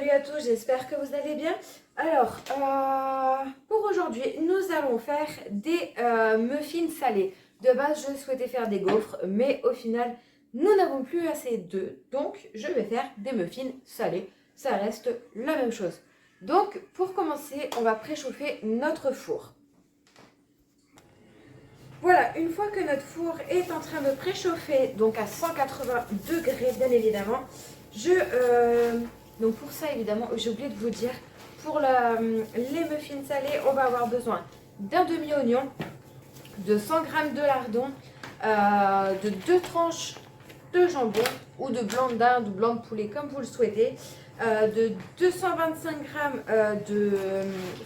gâteau, j'espère que vous allez bien. Alors, pour aujourd'hui, nous allons faire des muffins salés. De base, je souhaitais faire des gaufres, mais au final, nous n'avons plus assez d'œufs. Donc, je vais faire des muffins salés. Ça reste la même chose. Donc, pour commencer, on va préchauffer notre four. Voilà, une fois que notre four est en train de préchauffer, donc à 180 degrés bien évidemment, donc pour ça évidemment, j'ai oublié de vous dire, pour les muffins salés, on va avoir besoin d'un demi-oignon, de 100 g de lardon, de 2 tranches de jambon ou de blanc de dinde ou blanc de poulet comme vous le souhaitez, de 225 g de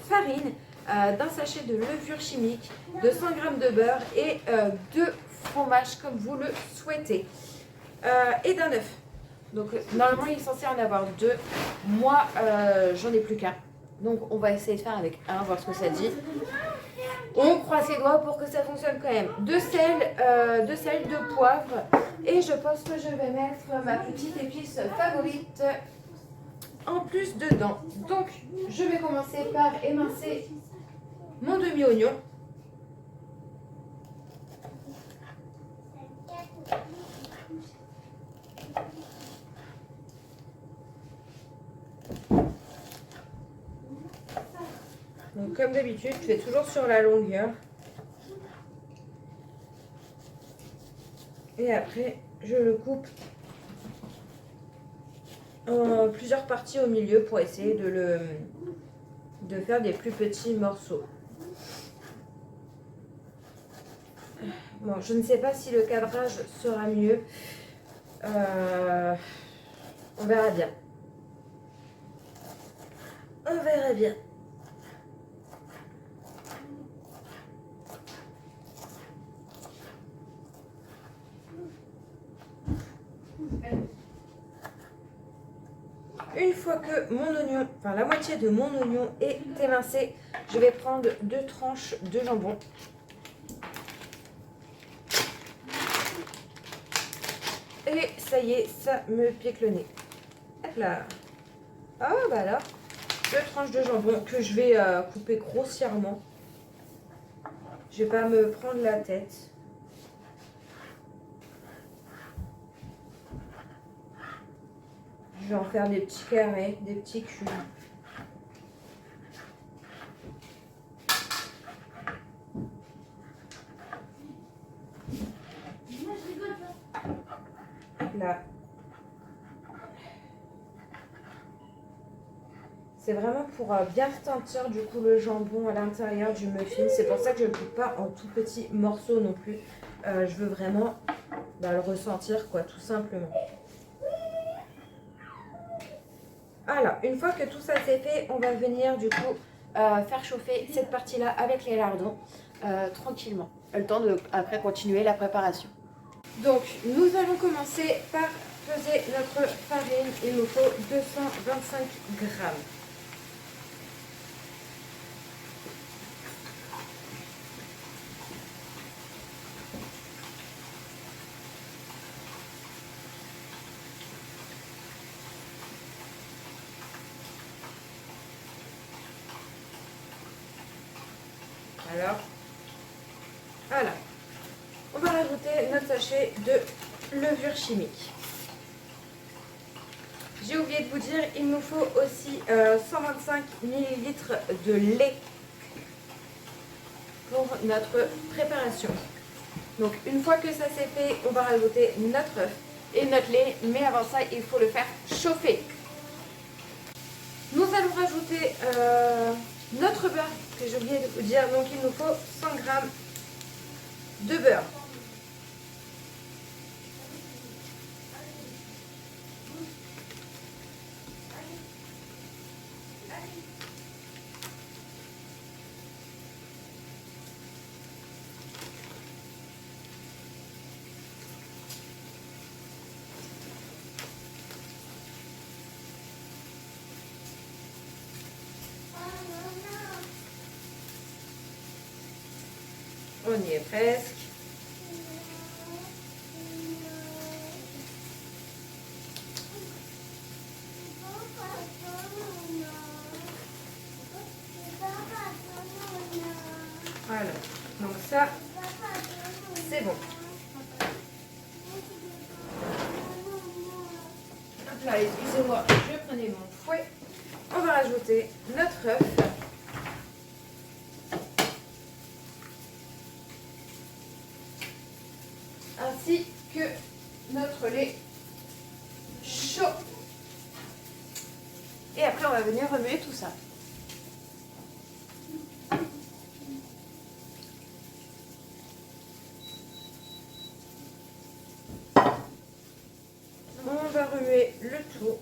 farine, d'un sachet de levure chimique, de 100 g de beurre et de fromage comme vous le souhaitez, et d'un œuf. Donc normalement il est censé en avoir 2, moi j'en ai plus qu'un, donc on va essayer de faire avec un, voir ce que ça dit. On croise les doigts pour que ça fonctionne quand même. De sel, de poivre, et je pense que je vais mettre ma petite épice favorite en plus dedans. Donc je vais commencer par émincer mon demi-oignon. Donc comme d'habitude, je fais toujours sur la longueur. Et après, je le coupe en plusieurs parties au milieu pour essayer de faire des plus petits morceaux. Bon, je ne sais pas si le cadrage sera mieux. On verra bien. On verra bien. Une fois que mon oignon, enfin la moitié de mon oignon est émincé, je vais prendre 2 tranches de jambon. Et ça y est, ça me pique le nez. Hop là. Ah bah alors, 2 tranches de jambon que je vais couper grossièrement. Je vais pas me prendre la tête. Je vais en faire des petits carrés, des petits cubes. Là. C'est vraiment pour bien sentir du coup le jambon à l'intérieur du muffin. C'est pour ça que je ne le coupe pas en tout petits morceaux non plus. Je veux vraiment le ressentir quoi, tout simplement. Alors, une fois que tout ça c'est fait, on va venir du coup faire chauffer cette partie-là avec les lardons tranquillement. Le temps de après continuer la préparation. Donc, nous allons commencer par peser notre farine. Il nous faut 225 grammes. Alors, voilà. On va rajouter notre sachet de levure chimique. J'ai oublié de vous dire, il nous faut aussi 125 ml de lait pour notre préparation. Donc une fois que ça c'est fait, on va rajouter notre œuf et notre lait, mais avant ça, il faut le faire chauffer. Nous allons rajouter notre beurre, que j'ai oublié de vous dire, donc il nous faut 100 g de beurre. On y est presque. Hop là, excusez-moi, je prenais mon fouet. On va rajouter notre œuf. Ainsi que notre lait chaud. Et après, on va venir remuer tout ça. On va remuer le tout.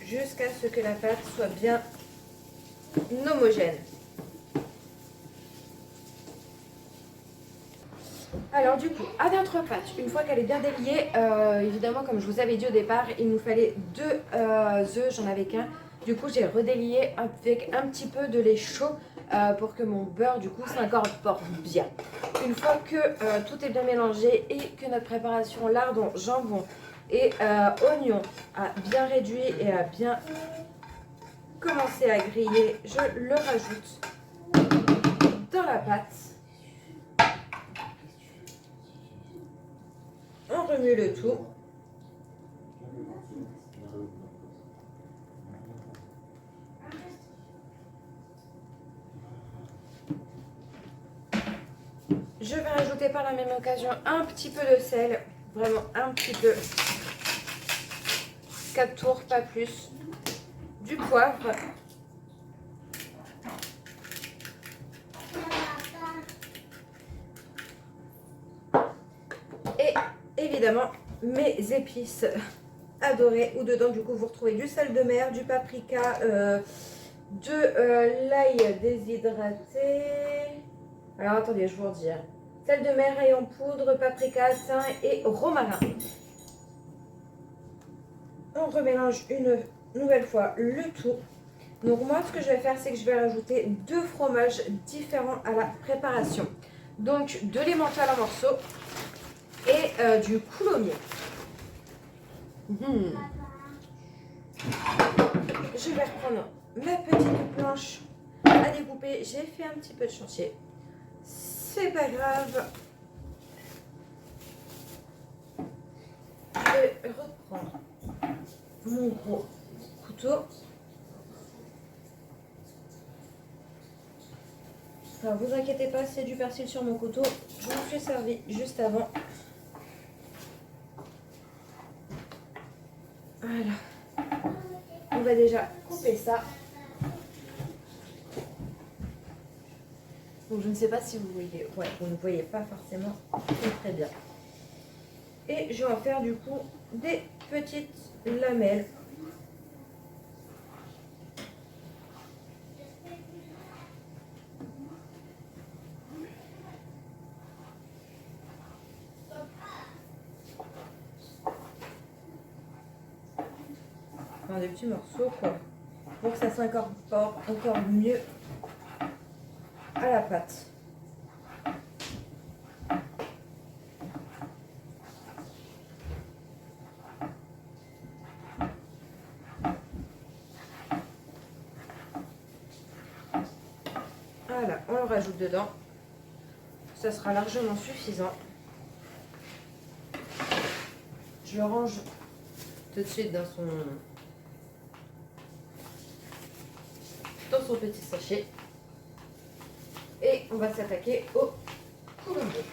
Jusqu'à ce que la pâte soit bien homogène. Alors du coup, à notre pâte, une fois qu'elle est bien déliée, évidemment comme je vous avais dit au départ, il nous fallait 2 œufs, j'en avais qu'un. Du coup j'ai redélié avec un petit peu de lait chaud pour que mon beurre du coup s'incorpore bien. Une fois que tout est bien mélangé et que notre préparation lardon, jambon et oignon a bien réduit et a bien commencé à griller, je le rajoute dans la pâte. On remue le tout. Je vais rajouter par la même occasion un petit peu de sel, vraiment un petit peu, 4 tours, pas plus, du poivre. Et évidemment mes épices adorées, où dedans du coup vous retrouvez du sel de mer, du paprika, de l'ail déshydraté. Alors attendez, je vous redis. Sel de mer, ail en poudre, paprika, thym et romarin. On remélange une nouvelle fois le tout. Donc moi ce que je vais faire, c'est que je vais rajouter 2 fromages différents à la préparation. Donc de l'emmental en morceaux et du coulommiers. Je vais reprendre ma petite planche à découper. J'ai fait un petit peu de chantier. C'est pas grave. Je vais reprendre mon gros couteau. Alors vous inquiétez pas, c'est du persil sur mon couteau. Je m'en suis servi juste avant. Voilà. On va déjà couper ça. Donc je ne sais pas si vous voyez. Ouais, vous ne voyez pas forcément très bien. Et je vais en faire du coup des petites lamelles. Enfin, des petits morceaux quoi. Pour que ça s'incorpore encore mieux à la pâte. Voilà, on le rajoute dedans. Ça sera largement suffisant. Je le range tout de suite dans son petit sachet. Et on va s'attaquer au coulommiers.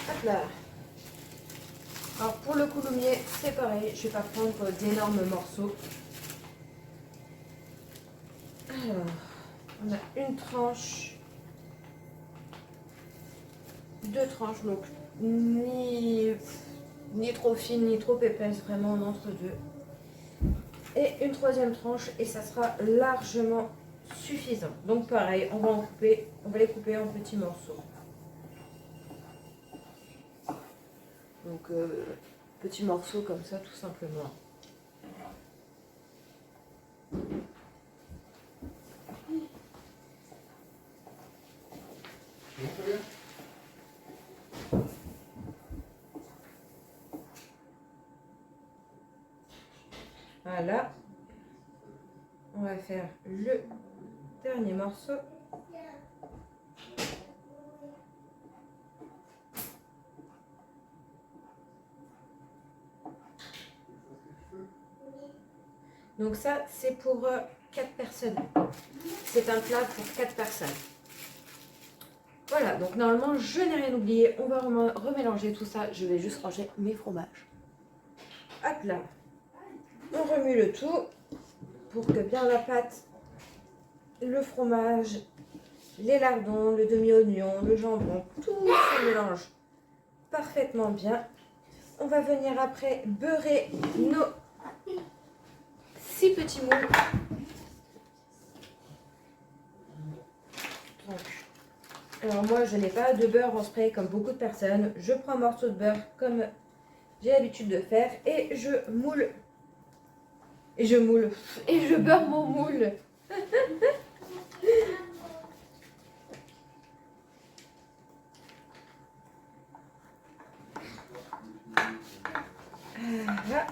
Hop là. Alors pour le coulommiers, c'est pareil. Je ne vais pas prendre d'énormes morceaux. Alors, on a une tranche, 2 tranches, donc ni trop fine, ni trop épaisse, vraiment en entre-deux. Et une 3e tranche, et ça sera largement suffisant. Donc pareil, on va les couper en petits morceaux. Donc petits morceaux comme ça, tout simplement. Voilà. On va faire le Dernier morceau. Donc ça, c'est pour 4 personnes. C'est un plat pour 4 personnes. Voilà, donc normalement, je n'ai rien oublié. On va remélanger tout ça. Je vais juste ranger mes fromages. Hop là. On remue le tout pour que bien la pâte, le fromage, les lardons, le demi-oignon, le jambon, tout se mélange parfaitement bien. On va venir après beurrer nos 6 petits moules. Donc, alors moi, je n'ai pas de beurre en spray comme beaucoup de personnes. Je prends un morceau de beurre comme j'ai l'habitude de faire et je moule. Et je beurre mon moule. Voilà.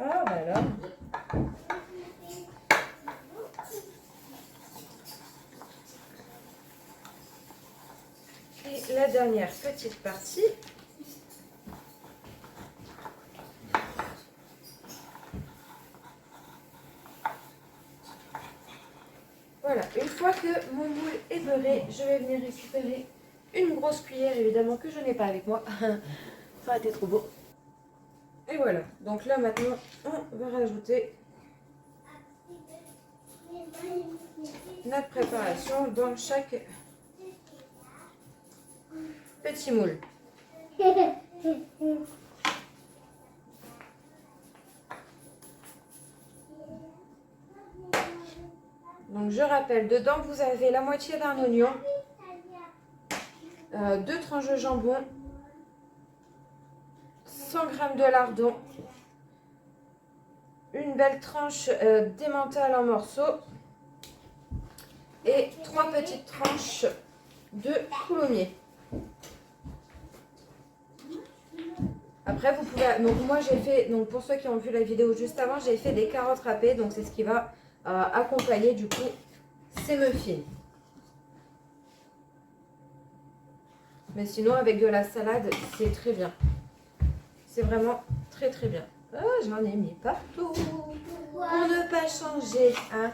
Ah bah alors. Et la dernière petite partie. Voilà, une fois que mon moule est beurré, je vais venir récupérer une grosse cuillère, évidemment que je n'ai pas avec moi. Ça aurait été trop beau. Et voilà, donc là maintenant, on va rajouter notre préparation dans chaque petit moule. Donc je rappelle, dedans vous avez la moitié d'un oignon, 2 tranches de jambon, 100 g de lardon, une belle tranche d'emmental en morceaux et 3 petites tranches de coulommiers. Après vous pouvez, donc moi j'ai fait, donc pour ceux qui ont vu la vidéo juste avant, j'ai fait des carottes râpées, donc c'est ce qui va accompagner du coup ces muffins. Mais sinon avec de la salade c'est très bien. C'est vraiment très très bien. Ah, j'en ai mis partout. Pour ne pas changer, hein.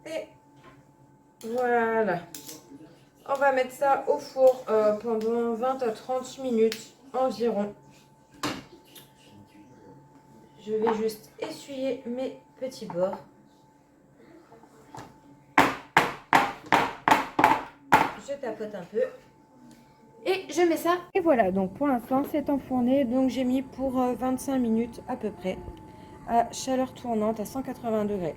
Et voilà. On va mettre ça au four pendant 20 à 30 minutes environ. Je vais juste essuyer mes petits bords. Je tapote un peu. Et je mets ça. Et voilà, donc pour l'instant c'est enfourné. Donc j'ai mis pour 25 minutes à peu près à chaleur tournante à 180 degrés.